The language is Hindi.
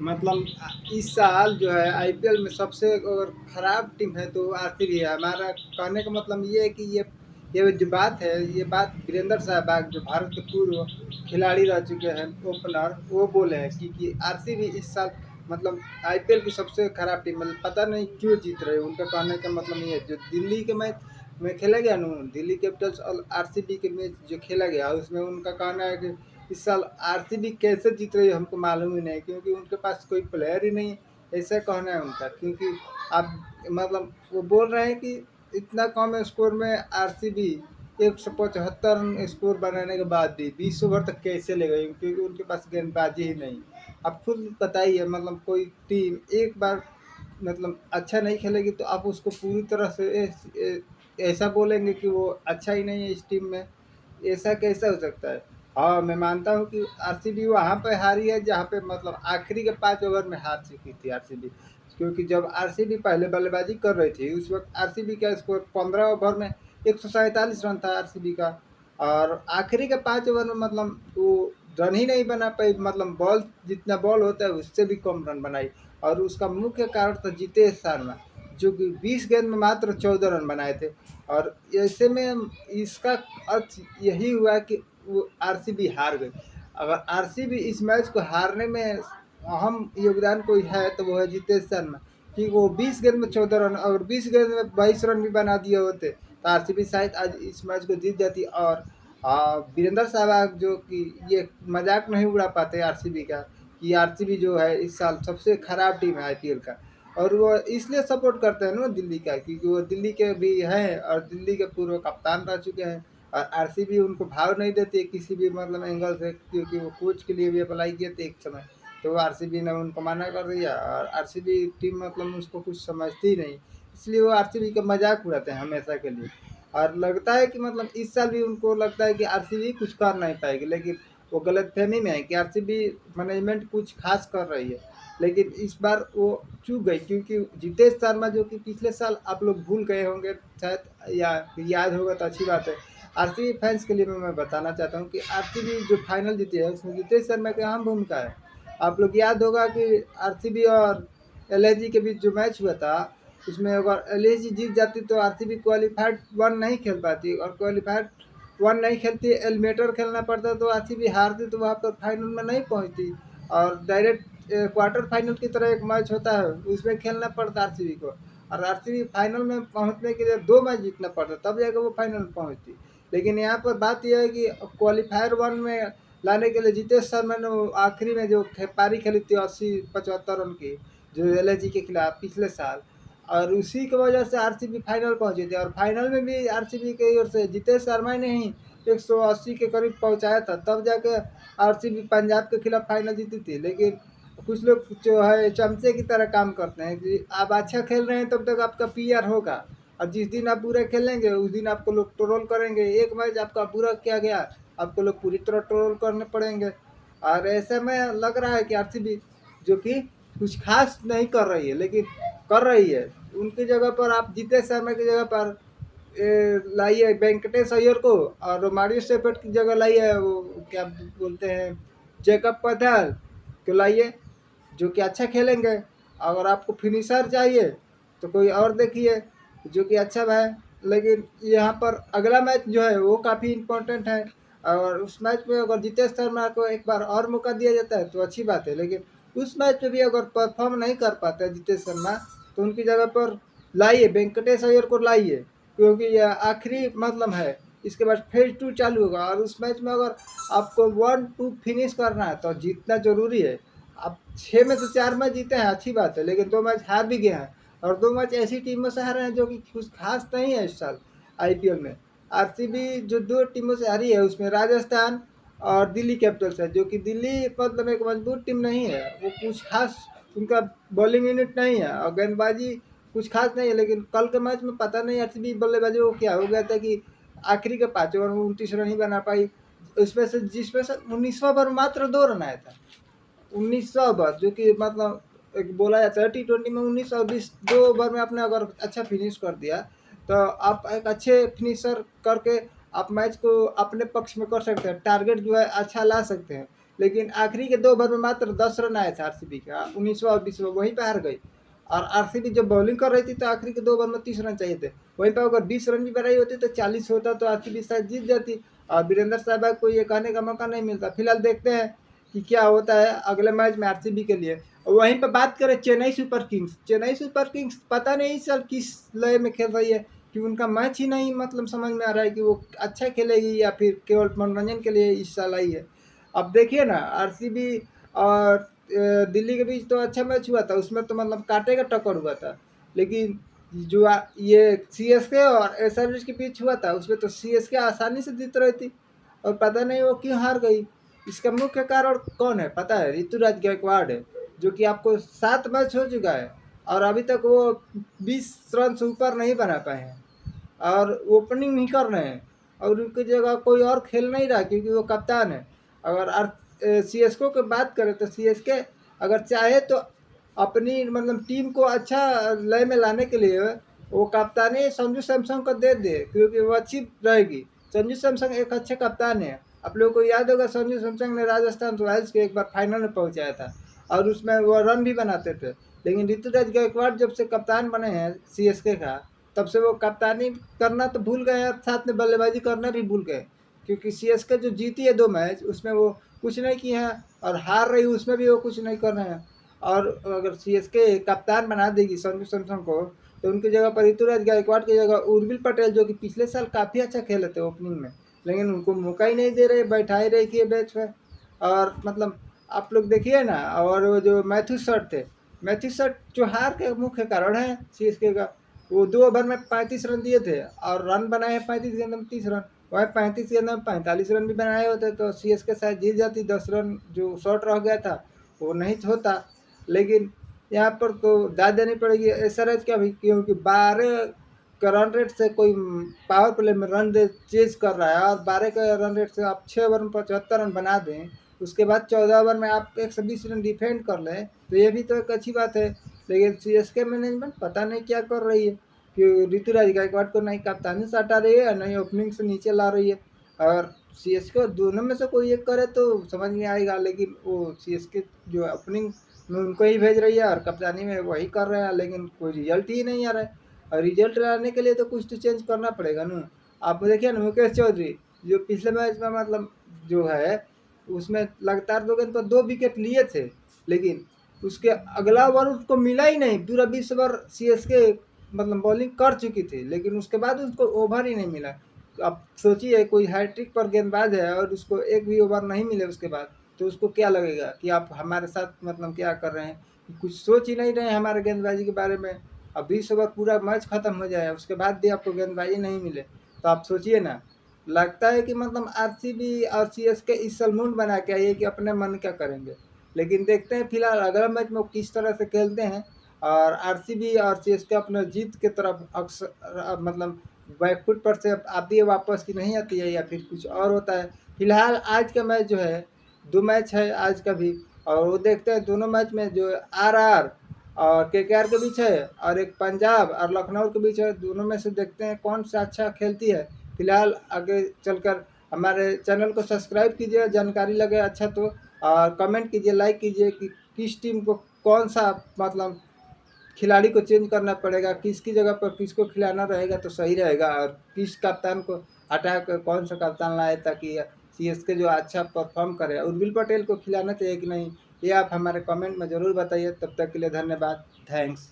मतलब इस साल जो है आईपीएल में सबसे अगर खराब टीम है तो आरसीबी है। हमारा कहने का मतलब ये है कि ये जो बात है, ये बात वीरेंद्र सहवाग जो भारत के पूर्व खिलाड़ी रह चुके हैं, ओपनर, वो बोले हैं कि आरसीबी इस साल मतलब आईपीएल की सबसे खराब टीम, मतलब पता नहीं क्यों जीत रहे हैं। उनका कहने का मतलब ये है, जो दिल्ली के मैच में खेला गया ना, दिल्ली कैपिटल्स और आरसीबी के मैच जो खेला गया उसमें उनका कहना है कि इस साल आरसीबी कैसे जीत रही है हमको मालूम ही नहीं, क्योंकि उनके पास कोई प्लेयर ही नहीं है, ऐसा कहना है उनका। क्योंकि आप मतलब वो बोल रहे हैं कि इतना कम स्कोर में आरसीबी 175 रन स्कोर बनाने के बाद भी 20 ओवर तक कैसे ले गई, क्योंकि उनके पास गेंदबाजी ही नहीं। आप खुद बताइए, मतलब कोई टीम एक बार मतलब अच्छा नहीं खेलेगी तो आप उसको पूरी तरह से ऐसा बोलेंगे कि वो अच्छा ही नहीं है इस टीम में, ऐसा कैसे हो सकता है। हाँ, मैं मानता हूँ कि आरसीबी वहाँ पे हारी है जहाँ पे मतलब आखिरी के 5 ओवर में हार चुकी थी आरसीबी। क्योंकि जब आरसीबी पहले बल्लेबाजी कर रही थी उस वक्त आरसीबी का स्कोर 15 ओवर में 147 रन था आरसीबी का। और आखिरी के 5 ओवर में मतलब वो रन ही नहीं बना पाई, मतलब बॉल जितना बॉल होता है उससे भी कम रन बनाई। और उसका मुख्य कारण था जितेश शर्मा, जो कि 20 गेंद में मात्र 14 रन बनाए थे। और ऐसे में इसका अर्थ यही हुआ कि वो आरसीबी हार गई। अगर आरसीबी इस मैच को हारने में अहम योगदान कोई है तो वो है जितेश शर्मा, कि वो 20 गेंद में 14 रन और 20 गेंद में 22 रन भी बना दिए होते तो आरसीबी शायद आज इस मैच को जीत जाती। और वीरेंद्र सहवाग जो कि ये मजाक नहीं उड़ा पाते आरसीबी का, कि आरसीबी जो है इस साल सबसे खराब टीम है आईपीएल का। और वो इसलिए सपोर्ट करते हैं ना दिल्ली का, क्योंकि वो दिल्ली के भी हैं और दिल्ली के पूर्व कप्तान रह चुके हैं। और आरसीबी उनको भाव नहीं देती है किसी भी मतलब एंगल से, क्योंकि वो कोच के लिए भी अप्लाई किए थे एक समय, तो आरसीबी ने उनको मना कर दिया। और आरसीबी टीम मतलब उसको कुछ समझती ही नहीं, इसलिए वो आरसीबी का मजाक उड़ाते हैं हमेशा के लिए। और लगता है कि मतलब इस साल भी उनको लगता है कि आरसीबी कुछ कर नहीं पाएगी, लेकिन वो गलतफहमी में है कि आरसीबी मैनेजमेंट कुछ खास कर रही है। लेकिन इस बार वो चूक गई, क्योंकि जितेश शर्मा जो कि पिछले साल आप लोग भूल गए होंगे शायद, या याद होगा तो अच्छी बात है। आरसीबी फैंस के लिए मैं बताना चाहता हूँ कि आरसीबी जो फाइनल जीती है उसमें जितेश शर्मा की अहम भूमिका है। आप लोग याद होगा कि आरसीबी और एलएसजी के बीच जो मैच हुआ था उसमें अगर एलएसजी जीत जाती तो आरसीबी क्वालिफाइड वन नहीं खेल पाती, और क्वालिफाइड वन नहीं खेलती, एलिमिनेटर खेलना पड़ता तो आरसीबी हारती तो वहाँ पर फाइनल में नहीं पहुँचती। और डायरेक्ट क्वार्टर फाइनल की तरह एक मैच होता है उसमें खेलना पड़ता आरसीबी को। और आरसीबी फाइनल में पहुंचने के लिए 2 मैच जीतना पड़ता तब जाकर वो फाइनल में पहुंचती। लेकिन यहाँ पर बात यह है कि क्वालिफायर वन में लाने के लिए जितेश शर्मा ने आखिरी में जो पारी खेली थी 80-75 रन की, जो एलएसजी के खिलाफ पिछले साल, और उसी की वजह से आरसीबी फाइनल पहुंची थी। और फाइनल में भी आरसीबी की ओर से जितेश शर्मा ने ही 180 के करीब पहुंचाया था, तब जाके आरसीबी पंजाब के खिलाफ फाइनल जीती थी। लेकिन कुछ लोग जो है चमचे की तरह काम करते हैं कि आप अच्छा खेल रहे हैं तब तक आपका पीआर होगा, और जिस दिन आप बुरा खेलेंगे उस दिन आपको लोग ट्रोल करेंगे। एक मैच आपका बुरा किया गया, आपको लोग पूरी तरह ट्रोल करने पड़ेंगे। और ऐसे में लग रहा है कि आरसीबी जो कि कुछ खास नहीं कर रही है, लेकिन कर रही है। उनकी जगह पर आप जितेश शर्मा की जगह पर लाइए वेंकटेश अय्यर को, और रोमारियो सेपेट की जगह लाइए वो क्या बोलते हैं, जैकब पथल को लाइए, जो कि अच्छा खेलेंगे। अगर आपको फिनिशर चाहिए तो कोई और देखिए जो कि अच्छा है। लेकिन यहाँ पर अगला मैच जो है वो काफ़ी इम्पोर्टेंट है, और उस मैच में अगर जितेश शर्मा को एक बार और मौका दिया जाता है तो अच्छी बात है। लेकिन उस मैच में भी अगर परफॉर्म नहीं कर पाते जितेश शर्मा तो उनकी जगह पर लाइए वेंकटेश अय्यर को लाइए, क्योंकि यह आखिरी मतलब है। इसके बाद फेज 2 चालू होगा, और उस मैच में अगर आपको 1-2 फिनिश करना है तो जीतना जरूरी है। अब 6 में से 4 मैच जीते हैं अच्छी बात है, लेकिन 2 मैच हार भी गए हैं। और 2 मैच ऐसी टीमों से हारे हैं जो कि कुछ खास नहीं है इस साल आईपीएल में। आरसीबी जो 2 टीमों से हारी है उसमें राजस्थान और दिल्ली कैपिटल्स है, जो कि दिल्ली मतलब एक मजबूत टीम नहीं है, वो कुछ खास उनका बॉलिंग यूनिट नहीं है और गेंदबाजी कुछ खास नहीं है। लेकिन कल के मैच में पता नहीं आरसीबी बल्लेबाजी को क्या हो गया था कि आखिरी के 5 ओवर में 29 रन ही बना पाई, उसमें से जिसमें से 19वां ओवर में मात्र 2 रन आया था। 19 ओवर जो कि मतलब एक बोला जाता है T20 में 19 और 20 2 ओवर में आपने अगर अच्छा फिनिश कर दिया तो आप एक अच्छे फिनिशर करके आप मैच को अपने पक्ष में कर सकते हैं, टारगेट जो है अच्छा ला सकते हैं। लेकिन आखिरी के 2 ओवर में मात्र 10 रन आए थे आरसीबी का, 19वां और 20वां वहीं पे हार गई। और आरसीबी जब बॉलिंग कर रही थी तो आखिरी के 2 ओवर में 30 रन चाहिए थे, वहीं पे अगर 20 रन भी बनाई होती तो 40 होता तो आरसीबी शायद जीत जाती। और वीरेंद्र सहवाग को ये कहने का मौका नहीं मिलता। फिलहाल देखते हैं कि क्या होता है अगले मैच में आरसीबी के लिए। वहीं पर बात करें Chennai super Kings, Chennai super Kings पता नहीं इस साल किस लय में खेल रही है कि उनका मैच ही नहीं मतलब समझ में आ रहा है कि वो अच्छा खेलेगी या फिर केवल मनोरंजन के लिए इस साल आई है। अब देखिए ना आरसीबी और दिल्ली के बीच तो अच्छा मैच हुआ था, उसमें तो मतलब कांटे का टक्कर हुआ था। लेकिन जो ये सीएसके और एसआरएच के बीच हुआ था उसमें तो सीएसके आसानी से जीत रही थी और पता नहीं वो क्यों हार गई। इसका मुख्य कारण कौन है पता है? ऋतुराज गायकवाड़ है, जो कि आपको 7 मैच हो चुका है और अभी तक वो 20 रन से ऊपर नहीं बना पाए हैं और ओपनिंग नहीं कर रहे हैं और उनकी जगह कोई और खेल नहीं रहा क्योंकि वो कप्तान है। अगर सीएसके की बात करें तो सीएसके अगर चाहे तो अपनी मतलब टीम को अच्छा लय में लाने के लिए वो कप्तानी संजू सैमसन को दे दे क्योंकि वो अच्छी रहेगी। संजू सैमसन एक अच्छे कप्तान है। आप लोगों को याद होगा संजू सैमसन ने राजस्थान रॉयल्स को एक बार फाइनल में पहुंचाया था और उसमें वो रन भी बनाते थे। लेकिन ऋतुराज गायकवाड़ जब से कप्तान बने हैं सीएसके का तब से वो कप्तानी करना तो भूल गए और साथ में बल्लेबाजी करना भी भूल गए क्योंकि सीएसके जो जीती है 2 मैच उसमें वो कुछ नहीं किए हैं और हार रही उसमें भी वो कुछ नहीं कर रहे हैं। और अगर सीएसके कप्तान बना देगी संजू सैमसन को तो उनकी जगह पर ऋतुराज गायकवाड़ की जगह उर्विल पटेल जो कि पिछले साल काफ़ी अच्छा खेले थे ओपनिंग में, लेकिन उनको मौका ही नहीं दे रहे, बैठा ही रही है बेंच पे। और मतलब आप लोग देखिए ना, और वो जो मैथ्यू शॉट थे, मैथ्यू शॉट जो हार के मुख्य कारण है सीएसके का, वो 2 ओवर में 35 रन दिए थे और रन बनाए 35 गेंद में 30 रन। वह 35 गेंद में 45 रन भी बनाए होते तो सीएसके शायद जीत जाती। 10 रन जो शॉट रह गया था वो नहीं होता। लेकिन यहाँ पर तो दाद देनी पड़ेगी एसआरएच का भी क्योंकि 12 का रन रेट से कोई पावर प्ले में रन चेज कर रहा है और 12 का रन रेट से आप 6 ओवर में 75 रन बना दें, उसके बाद 14 ओवर में आप 120 रन डिफेंड कर लें तो ये भी तो एक अच्छी बात है। लेकिन सीएसके मैनेजमेंट पता नहीं क्या कर रही है कि ऋतुराज गायकवाड़ को नहीं कप्तानी से हटा रही है नहीं ओपनिंग से नीचे ला रही है। और सीएसके दोनों में से कोई एक करे तो समझ में आएगा, लेकिन वो सीएसके जो ओपनिंग में उनको ही भेज रही है और कप्तानी में वही कर रहे हैं, लेकिन कोई रिजल्ट ही नहीं आ रहा है। और रिजल्ट लाने के लिए तो कुछ तो चेंज करना पड़ेगा ना। आप देखिए ना मुकेश चौधरी जो पिछले मैच में मतलब जो है उसमें लगातार 2 गेंद पर 2 विकेट लिए थे, लेकिन उसके अगला ओवर उसको मिला ही नहीं। पूरा 20 ओवर सीएसके मतलब बॉलिंग कर चुकी थी लेकिन उसके बाद उसको ओवर ही नहीं मिला। तो आप सोचिए कोई हैट्रिक पर गेंदबाज है और उसको एक भी ओवर नहीं मिले उसके बाद, तो उसको क्या लगेगा कि आप हमारे साथ मतलब क्या कर रहे हैं, कुछ सोच ही नहीं रहे हैं हमारे गेंदबाजी के बारे में। अब 20 ओवर पूरा मैच खत्म हो जाए उसके बाद भी आपको गेंदबाजी नहीं मिले तो आप सोचिए ना। लगता है कि मतलब आरसीबी और सीएसके इस साल मूड बना के आइए कि अपने मन क्या करेंगे। लेकिन देखते हैं फिलहाल अगला मैच में वो किस तरह से खेलते हैं। और आरसीबी और सीएसके अपने जीत के तरफ अक्सर मतलब बैकफुट पर से आती है वापस कि नहीं आती है या फिर कुछ और होता है। फिलहाल आज का मैच जो है 2 मैच है आज का भी, और वो देखते हैं दोनों मैच में जो आरआर और केकेआर के बीच है और एक पंजाब और लखनऊ के बीच है। दोनों में से देखते हैं कौन सा अच्छा खेलती है। फिलहाल आगे चलकर हमारे चैनल को सब्सक्राइब कीजिए, जानकारी लगे अच्छा तो, और कमेंट कीजिए, लाइक कीजिए कि किस टीम को कौन सा मतलब खिलाड़ी को चेंज करना पड़ेगा, किसकी जगह पर किसको खिलाना रहेगा तो सही रहेगा, और किस कप्तान को हटा कर कौन सा कप्तान लाए ताकि सीएसके जो अच्छा परफॉर्म करे। उर्विल पटेल को खिलाना चाहिए कि नहीं, ये आप हमारे कमेंट में ज़रूर बताइए। तब तक के लिए धन्यवाद, थैंक्स।